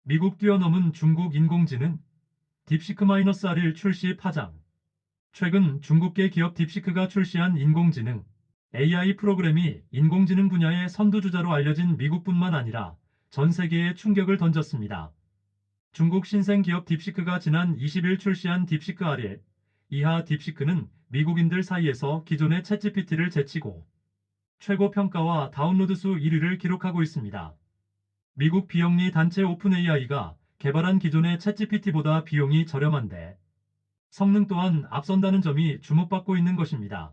미국 뛰어넘은 중국 인공지능 딥시크-R1 출시 파장. 최근 중국계 기업 딥시크가 출시한 인공지능 AI 프로그램이 인공지능 분야의 선두주자로 알려진 미국뿐만 아니라 전 세계에 충격을 던졌습니다. 중국 신생 기업 딥시크가 지난 20일 출시한 딥시크-R1 이하 딥시크는 미국인들 사이에서 기존의 챗GPT를 제치고 최고 평가와 다운로드 수 1위를 기록하고 있습니다. 미국 비영리 단체 오픈AI가 개발한 기존의 챗GPT보다 비용이 저렴한데 성능 또한 앞선다는 점이 주목받고 있는 것입니다.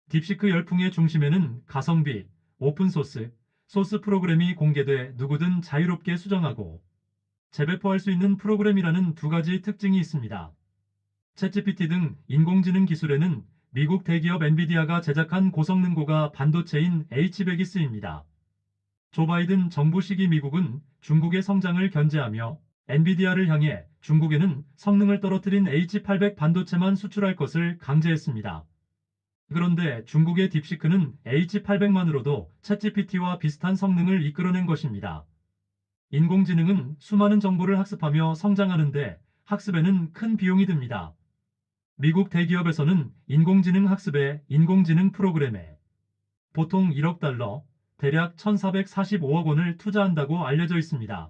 딥시크 열풍의 중심에는 가성비, 오픈소스, 소스 프로그램이 공개돼 누구든 자유롭게 수정하고 재배포할 수 있는 프로그램이라는 두 가지 특징이 있습니다. 챗GPT 등 인공지능 기술에는 미국 대기업 엔비디아가 제작한 고성능고가 반도체인 H100이 쓰입니다. 조 바이든 정부 시기 미국은 중국의 성장을 견제하며 엔비디아를 향해 중국에는 성능을 떨어뜨린 H800 반도체만 수출할 것을 강제했습니다. 그런데 중국의 딥시크는 H800만으로도 챗GPT와 비슷한 성능을 이끌어낸 것입니다. 인공지능은 수많은 정보를 학습하며 성장하는데 학습에는 큰 비용이 듭니다. 미국 대기업에서는 인공지능 학습에 인공지능 프로그램에 보통 1억 달러, 대략 1,445억 원을 투자한다고 알려져 있습니다.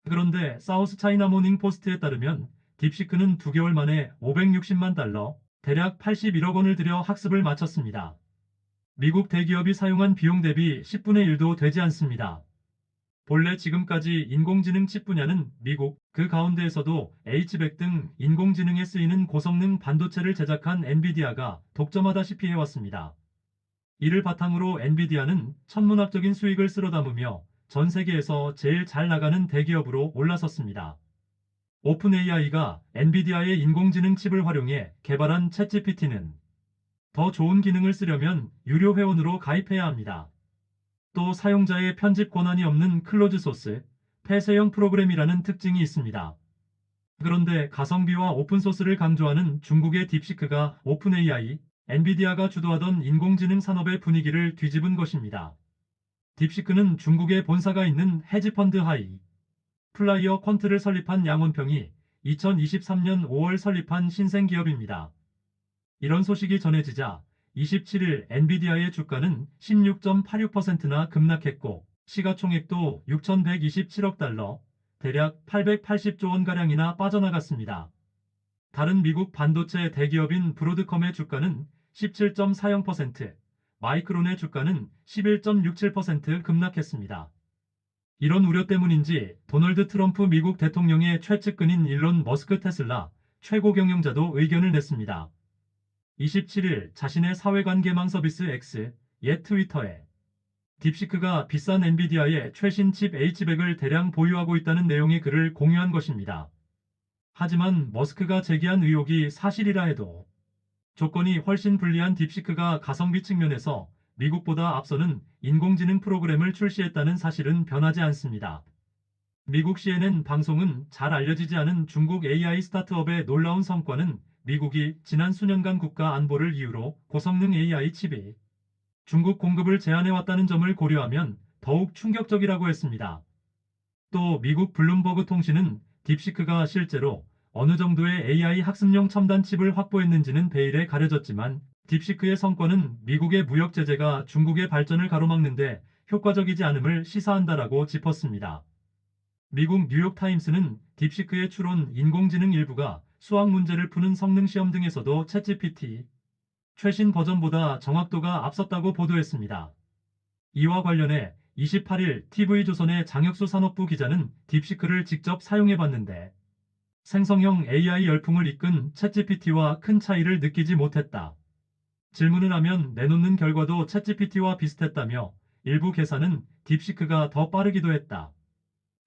그런데 사우스 차이나 모닝 포스트에 따르면 딥시크는 2개월 만에 560만 달러, 대략 81억 원을 들여 학습을 마쳤습니다. 미국 대기업이 사용한 비용 대비 10분의 1도 되지 않습니다. 본래 지금까지 인공지능 칩 분야는 미국, 그 가운데에서도 H100 등 인공지능에 쓰이는 고성능 반도체를 제작한 엔비디아가 독점하다시피 해왔습니다. 이를 바탕으로 엔비디아는 천문학적인 수익을 쓸어 담으며 전 세계에서 제일 잘 나가는 대기업으로 올라섰습니다. 오픈AI가 엔비디아의 인공지능 칩을 활용해 개발한 챗GPT는 더 좋은 기능을 쓰려면 유료 회원으로 가입해야 합니다. 또 사용자의 편집 권한이 없는 클로즈 소스, 폐쇄형 프로그램이라는 특징이 있습니다. 그런데 가성비와 오픈소스를 강조하는 중국의 딥시크가 오픈AI, 엔비디아가 주도하던 인공지능 산업의 분위기를 뒤집은 것입니다. 딥시크는 중국에 본사가 있는 헤지펀드 하이 플라이어 퀀트를 설립한 양원평이 2023년 5월 설립한 신생 기업입니다. 이런 소식이 전해지자 27일 엔비디아의 주가는 16.86%나 급락했고 시가총액도 6,127억 달러, 대략 880조 원가량이나 빠져나갔습니다. 다른 미국 반도체 대기업인 브로드컴의 주가는 17.40%, 마이크론의 주가는 11.67% 급락했습니다. 이런 우려 때문인지 도널드 트럼프 미국 대통령의 최측근인 일론 머스크 테슬라 최고 경영자도 의견을 냈습니다. 27일 자신의 사회관계망 서비스 X, 옛 트위터에 딥시크가 비싼 엔비디아의 최신 칩 H100을 대량 보유하고 있다는 내용의 글을 공유한 것입니다. 하지만 머스크가 제기한 의혹이 사실이라 해도 조건이 훨씬 불리한 딥시크가 가성비 측면에서 미국보다 앞서는 인공지능 프로그램을 출시했다는 사실은 변하지 않습니다. 미국 CNN 방송은 잘 알려지지 않은 중국 AI 스타트업의 놀라운 성과는 미국이 지난 수년간 국가 안보를 이유로 고성능 AI 칩이 중국 공급을 제한해왔다는 점을 고려하면 더욱 충격적이라고 했습니다. 또 미국 블룸버그 통신은 딥시크가 실제로 어느 정도의 AI 학습용 첨단 칩을 확보했는지는 베일에 가려졌지만 딥시크의 성과는 미국의 무역 제재가 중국의 발전을 가로막는 데 효과적이지 않음을 시사한다라고 짚었습니다. 미국 뉴욕타임스는 딥시크의 추론 인공지능 일부가 수학 문제를 푸는 성능 시험 등에서도 챗GPT 최신 버전보다 정확도가 앞섰다고 보도했습니다. 이와 관련해 28일 TV조선의 장혁수 산업부 기자는 딥시크를 직접 사용해봤는데 생성형 AI 열풍을 이끈 챗GPT와 큰 차이를 느끼지 못했다. 질문을 하면 내놓는 결과도 챗GPT와 비슷했다며 일부 계산은 딥시크가 더 빠르기도 했다.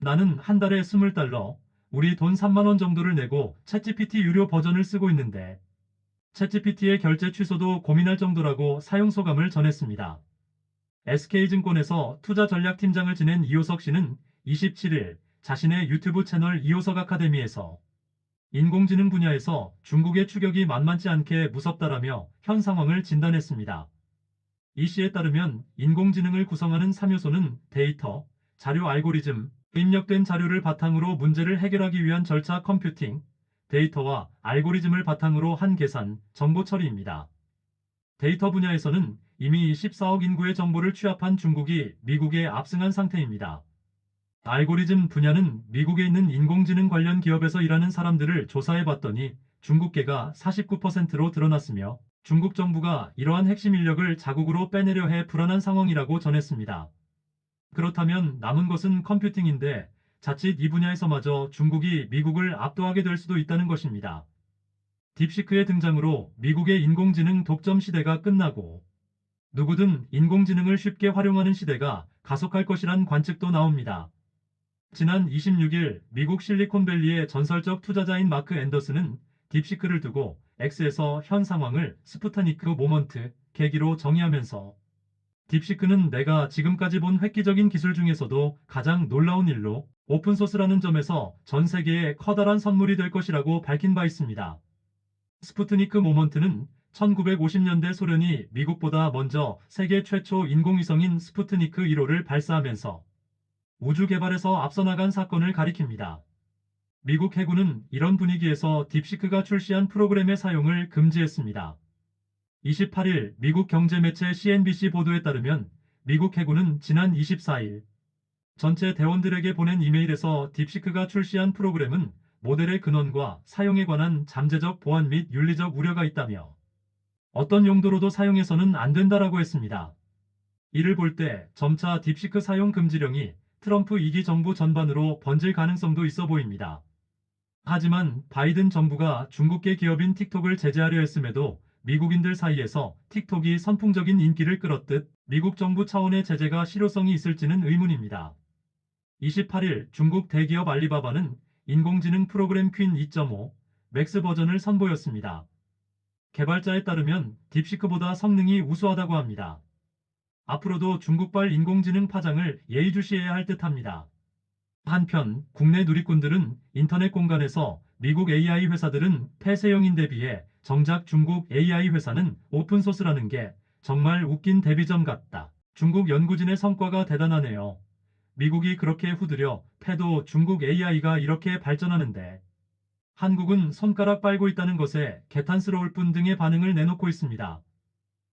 나는 한 달에 20달러, 우리 돈 3만 원 정도를 내고 챗GPT 유료 버전을 쓰고 있는데 챗GPT의 결제 취소도 고민할 정도라고 사용 소감을 전했습니다. SK증권에서 투자전략팀장을 지낸 이호석 씨는 27일 자신의 유튜브 채널 이호석 아카데미에서 인공지능 분야에서 중국의 추격이 만만치 않게 무섭다라며 현 상황을 진단했습니다. 이 씨에 따르면 인공지능을 구성하는 3요소는 데이터, 자료 알고리즘, 입력된 자료를 바탕으로 문제를 해결하기 위한 절차 컴퓨팅, 데이터와 알고리즘을 바탕으로 한 계산, 정보 처리입니다. 데이터 분야에서는 이미 14억 인구의 정보를 취합한 중국이 미국에 압승한 상태입니다. 알고리즘 분야는 미국에 있는 인공지능 관련 기업에서 일하는 사람들을 조사해 봤더니 중국계가 49%로 드러났으며 중국 정부가 이러한 핵심 인력을 자국으로 빼내려 해 불안한 상황이라고 전했습니다. 그렇다면 남은 것은 컴퓨팅인데 자칫 이 분야에서마저 중국이 미국을 압도하게 될 수도 있다는 것입니다. 딥시크의 등장으로 미국의 인공지능 독점 시대가 끝나고 누구든 인공지능을 쉽게 활용하는 시대가 가속할 것이란 관측도 나옵니다. 지난 26일 미국 실리콘밸리의 전설적 투자자인 마크 앤더슨은 딥시크를 두고 X에서 현 상황을 스푸트니크 모먼트 계기로 정의하면서 딥시크는 내가 지금까지 본 획기적인 기술 중에서도 가장 놀라운 일로 오픈소스라는 점에서 전 세계에 커다란 선물이 될 것이라고 밝힌 바 있습니다. 스푸트니크 모먼트는 1950년대 소련이 미국보다 먼저 세계 최초 인공위성인 스푸트니크 1호를 발사하면서 우주 개발에서 앞서 나간 사건을 가리킵니다. 미국 해군은 이런 분위기에서 딥시크가 출시한 프로그램의 사용을 금지했습니다. 28일 미국 경제매체 CNBC 보도에 따르면 미국 해군은 지난 24일 전체 대원들에게 보낸 이메일에서 딥시크가 출시한 프로그램은 모델의 근원과 사용에 관한 잠재적 보안 및 윤리적 우려가 있다며 어떤 용도로도 사용해서는 안 된다라고 했습니다. 이를 볼 때 점차 딥시크 사용 금지령이 트럼프 2기 정부 전반으로 번질 가능성도 있어 보입니다. 하지만 바이든 정부가 중국계 기업인 틱톡을 제재하려 했음에도 미국인들 사이에서 틱톡이 선풍적인 인기를 끌었듯 미국 정부 차원의 제재가 실효성이 있을지는 의문입니다. 28일 중국 대기업 알리바바는 인공지능 프로그램 퀸 2.5 맥스 버전을 선보였습니다. 개발자에 따르면 딥시크보다 성능이 우수하다고 합니다. 앞으로도 중국발 인공지능 파장을 예의주시해야 할 듯합니다. 한편 국내 누리꾼들은 인터넷 공간에서 미국 AI 회사들은 폐쇄형인데 비해 정작 중국 AI 회사는 오픈소스라는 게 정말 웃긴 대비점 같다. 중국 연구진의 성과가 대단하네요. 미국이 그렇게 후드려 패도 중국 AI가 이렇게 발전하는데 한국은 손가락 빨고 있다는 것에 개탄스러울 뿐 등의 반응을 내놓고 있습니다.